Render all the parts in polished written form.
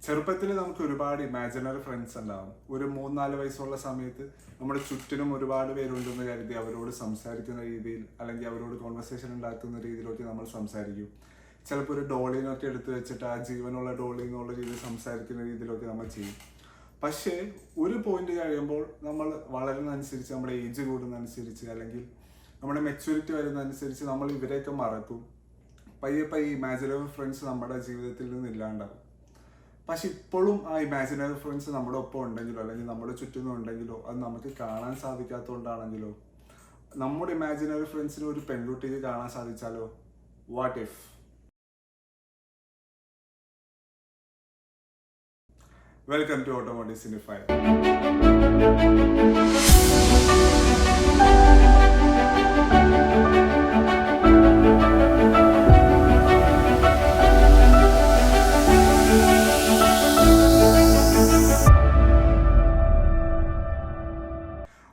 ചെറുപ്പത്തിൽ നമുക്ക് ഒരുപാട് ഇമാജിനറി ഫ്രണ്ട്സ് ഉണ്ടാവും. ഒരു 3-4 വയസ്സുള്ള സമയത്ത് നമ്മുടെ ചുറ്റിനും ഒരുപാട് പേരുണ്ടെന്ന് കരുതി അവരോട് സംസാരിക്കുന്ന രീതിയിൽ അല്ലെങ്കിൽ അവരോട് കോൺവെർസേഷൻ ഉണ്ടാക്കുന്ന രീതിയിലൊക്കെ നമ്മൾ സംസാരിക്കും. ചിലപ്പോൾ ഒരു ഡോളിനൊക്കെ എടുത്ത് വെച്ചിട്ട് ആ ജീവനുള്ള ഡോളി എന്നുള്ള രീതിയിൽ സംസാരിക്കുന്ന രീതിയിലൊക്കെ നമ്മൾ ചെയ്യും. പക്ഷേ ഒരു പോയിന്റ് കഴിയുമ്പോൾ നമ്മൾ വളരുന്നതനുസരിച്ച്, നമ്മുടെ ഏജ് കൂടുന്നതനുസരിച്ച് അല്ലെങ്കിൽ നമ്മുടെ മെച്യൂരിറ്റി വരുന്നതനുസരിച്ച് നമ്മൾ ഇവരെയൊക്കെ മറക്കും. പയ്യെ പയ്യെ ഇമാജിനറി ഫ്രണ്ട്സ് നമ്മുടെ ജീവിതത്തിൽ നിന്ന് ഇല്ലാണ്ടാവും. പക്ഷെ ഇപ്പോഴും ആ ഇമാജിനറി ഫ്രണ്ട്സ് നമ്മുടെ ഒപ്പം ഉണ്ടെങ്കിലോ അല്ലെങ്കിൽ നമ്മുടെ ചുറ്റിനും ഉണ്ടെങ്കിലോ അത് നമുക്ക് കാണാൻ സാധിക്കാത്തതുകൊണ്ടാണെങ്കിലോ, നമ്മുടെ ഇമാജിനറി ഫ്രണ്ട്സിന് ഒരു പെൺകുട്ടിക്ക് കാണാൻ സാധിച്ചാലോ? What if? Welcome to Automotive Cinefy.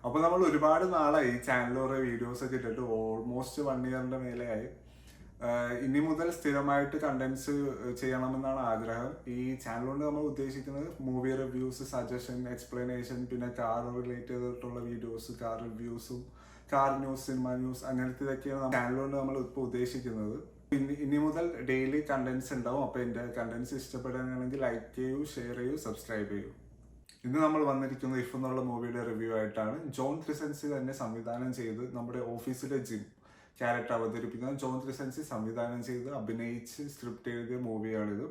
അപ്പോൾ നമ്മൾ ഒരുപാട് നാളായി ഈ ചാനലിൽ കുറേ വീഡിയോസ് ഒക്കെ ഇട്ടിട്ട്, ഓൾമോസ്റ്റ് 1 ഇയറിന്റെ മേലെയായി. ഇനി മുതൽ സ്ഥിരമായിട്ട് കണ്ടന്റ്സ് ചെയ്യണമെന്നാണ് ആഗ്രഹം. ഈ ചാനൽ കൊണ്ട് നമ്മൾ ഉദ്ദേശിക്കുന്നത് മൂവി റിവ്യൂസ്, സജഷൻ, എക്സ്പ്ലനേഷൻ, പിന്നെ കാർ റിലേറ്റ് ചെയ്തിട്ടുള്ള വീഡിയോസ്, കാർ റിവ്യൂസും കാർ ന്യൂസ്, സിനിമ ന്യൂസ്, അങ്ങനത്തെ ഇതൊക്കെയാണ് ചാനൽ കൊണ്ട് നമ്മൾ ഇപ്പോൾ ഉദ്ദേശിക്കുന്നത്. ഇനി മുതൽ ഡെയിലി കണ്ടന്റ്സ് ഉണ്ടാവും. അപ്പോൾ എൻ്റെ കണ്ടന്റ്സ് ഇഷ്ടപ്പെടുകയാണെങ്കിൽ ലൈക്ക് ചെയ്യൂ, ഷെയർ ചെയ്യൂ, സബ്സ്ക്രൈബ് ചെയ്യൂ. ഇന്ന് നമ്മൾ വന്നിരിക്കുന്നത് ഇഫ് എന്നുള്ള മൂവിയുടെ റിവ്യൂ ആയിട്ടാണ്. ജോൺ ത്രിസൻസി തന്നെ സംവിധാനം ചെയ്ത് നമ്മുടെ ഓഫീസിലെ ജിം ക്യാരക്ടർ അവതരിപ്പിക്കുന്ന ജോൺ ത്രിസൻസി സംവിധാനം ചെയ്ത് അഭിനയിച്ച് സ്ക്രിപ്റ്റ് എഴുതിയ മൂവിയാണിത്.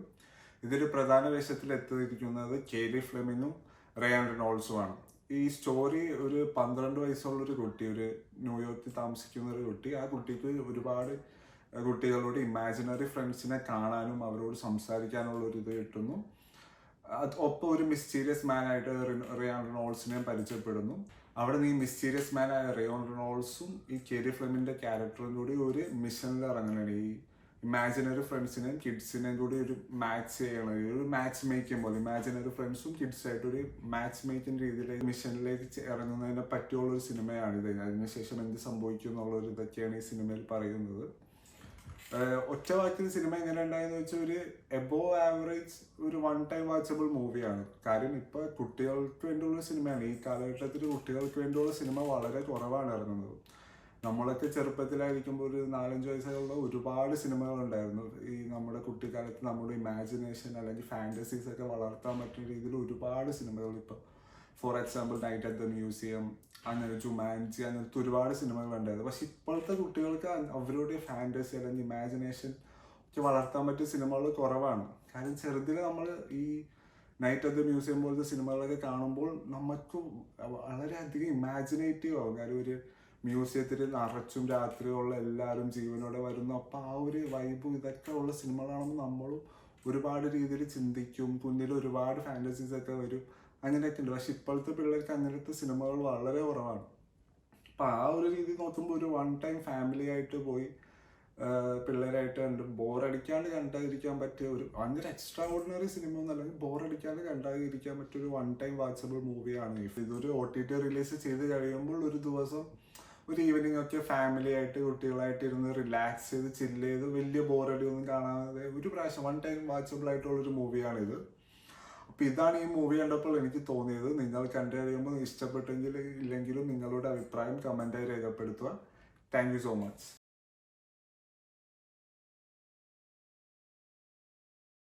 ഇതിൽ പ്രധാന വേഷത്തിൽ എത്തിയിരിക്കുന്നത് കേലി ഫ്ലെമിങ്ങും റയാൻ റെനോൾഡ്സും ആണ്. ഈ സ്റ്റോറി ഒരു 12 വയസ്സുള്ളൊരു കുട്ടി, ഒരു ന്യൂയോർക്കിൽ താമസിക്കുന്ന ഒരു കുട്ടി. ആ കുട്ടിക്ക് ഒരുപാട് കുട്ടികളോട് ഇമാജിനറി ഫ്രണ്ട്സിനെ കാണാനും അവരോട് സംസാരിക്കാനുള്ള ഒരു ഇത് കിട്ടുന്നു. ഒപ്പം ഒരു മിസ്റ്റീരിയസ് മാൻ ആയിട്ട് റയാൻ റെനോൾഡ്സിനെ പരിചയപ്പെടുന്നു. അവിടെ നിന്ന് ഈ മിസ്റ്റീരിയസ് മാൻ ആയ റയാൻ റെനോൾഡ്സും ഈ കേലി ഫ്ലെമിന്റെ ക്യാരക്ടറും കൂടി ഒരു മിഷനിൽ ഇറങ്ങുകയാണ്. ഈ ഇമാജിനറി ഫ്രണ്ട്സിനെയും കിഡ്സിനെയും കൂടി ഒരു മാച്ച് ചെയ്യണം, ഒരു മാച്ച് മേക്കിംഗ് പോലെ ഇമാജിനറി ഫ്രണ്ട്സും കിഡ്സായിട്ട് ഒരു മാച്ച് മേക്കിംഗ് രീതിയിൽ മിഷനിലേക്ക് ഇറങ്ങുന്നതിനെ പറ്റിയുള്ള ഒരു സിനിമയാണിത്. അതിനുശേഷം എന്ത് സംഭവിക്കും എന്നുള്ളൊരു ഇതൊക്കെയാണ് ഈ സിനിമയിൽ പറയുന്നത്. ഒറ്റ വാക്കിൽ സിനിമ എങ്ങനെ ഉണ്ടായെന്ന് വെച്ചാൽ ഒരു എബോവ് ആവറേജ് ഒരു 1 ടൈം വാച്ചബിൾ മൂവിയാണ്. കാര്യം ഇപ്പൊ കുട്ടികൾക്ക് വേണ്ടിയുള്ള സിനിമയാണ്. ഈ കാലഘട്ടത്തിൽ കുട്ടികൾക്ക് വേണ്ടിയുള്ള സിനിമ വളരെ കുറവാണ് ഇറങ്ങുന്നത്. നമ്മളൊക്കെ ചെറുപ്പത്തിലായിരിക്കുമ്പോൾ ഒരു 4-5 വയസ്സുള്ള ഒരുപാട് സിനിമകൾ ഉണ്ടായിരുന്നു. ഈ നമ്മുടെ കുട്ടിക്കാലത്ത് നമ്മുടെ ഇമാജിനേഷൻ അല്ലെങ്കിൽ ഫാന്റസീസ് ഒക്കെ വളർത്താൻ പറ്റുന്ന രീതിയിൽ ഒരുപാട് സിനിമകൾ ഇപ്പൊ, for example night at the museum, അങ്ങനെ ജുമാൻജി, അങ്ങനത്തെ ഒരുപാട് സിനിമകൾ ഉണ്ടായിരുന്നു. പക്ഷെ ഇപ്പോഴത്തെ കുട്ടികൾക്ക് അവരുടെ ഫാന്റസി അല്ലെങ്കിൽ ഇമാജിനേഷൻ ഒക്കെ വളർത്താൻ പറ്റിയ സിനിമകൾ കുറവാണ്. കാരണം ചെറുതിൽ നമ്മൾ ഈ നൈറ്റ് അറ്റ് ദ മ്യൂസിയം പോലത്തെ സിനിമകളൊക്കെ കാണുമ്പോൾ നമുക്ക് വളരെയധികം ഇമാജിനേറ്റീവ് ആവും. കാര്യം ഒരു മ്യൂസിയത്തിൽ നിറച്ചും രാത്രിയുള്ള എല്ലാവരും ജീവനോടെ വരുന്നു. അപ്പം ആ ഒരു വൈബും ഇതൊക്കെ ഉള്ള സിനിമകളാണെന്ന് നമ്മളും ഒരുപാട് രീതിയിൽ ചിന്തിക്കും. കുഞ്ഞിൽ ഒരുപാട് ഫാന്റസീസ് ഒക്കെ വരും, അങ്ങനെയൊക്കെ ഉണ്ട്. പക്ഷെ ഇപ്പോഴത്തെ പിള്ളേർക്ക് അങ്ങനത്തെ സിനിമകൾ വളരെ കുറവാണ്. അപ്പം ആ ഒരു രീതി നോക്കുമ്പോൾ ഒരു 1 ടൈം ഫാമിലി ആയിട്ട് പോയി പിള്ളേരായിട്ട് കണ്ട് ബോറടിക്കാണ്ട് കണ്ടാതിരിക്കാൻ പറ്റിയ ഒരു ഭയങ്കര എക്സ്ട്രാ ഓർഡിനറി സിനിമ ഒന്നും അല്ലെങ്കിൽ ബോറടിക്കാണ്ട് കണ്ടാതിരിക്കാൻ പറ്റിയ ഒരു 1 ടൈം വാച്ചബിൾ മൂവിയാണ്. ഇതൊരു OTT റിലീസ് ചെയ്ത് കഴിയുമ്പോൾ ഒരു ദിവസം ഒരു ഈവനിങ് ഒക്കെ ഫാമിലി ആയിട്ട് കുട്ടികളായിട്ട് ഇരുന്ന് റിലാക്സ് ചെയ്ത് ചില്ല് ചെയ്ത് വലിയ ബോറടി ഒന്നും കാണാതെ ഒരു പ്രാവശ്യം 1 ടൈം വാച്ചബിൾ ആയിട്ടുള്ളൊരു മൂവിയാണിത്. അപ്പൊ ഇതാണ് ഈ മൂവി കണ്ടപ്പോൾ എനിക്ക് തോന്നിയത്. നിങ്ങൾ കണ്ടു കഴിയുമ്പോൾ ഇഷ്ടപ്പെട്ടെങ്കിൽ ഇല്ലെങ്കിലും നിങ്ങളുടെ അഭിപ്രായം കമന്റായി രേഖപ്പെടുത്തുക. Thank you so much.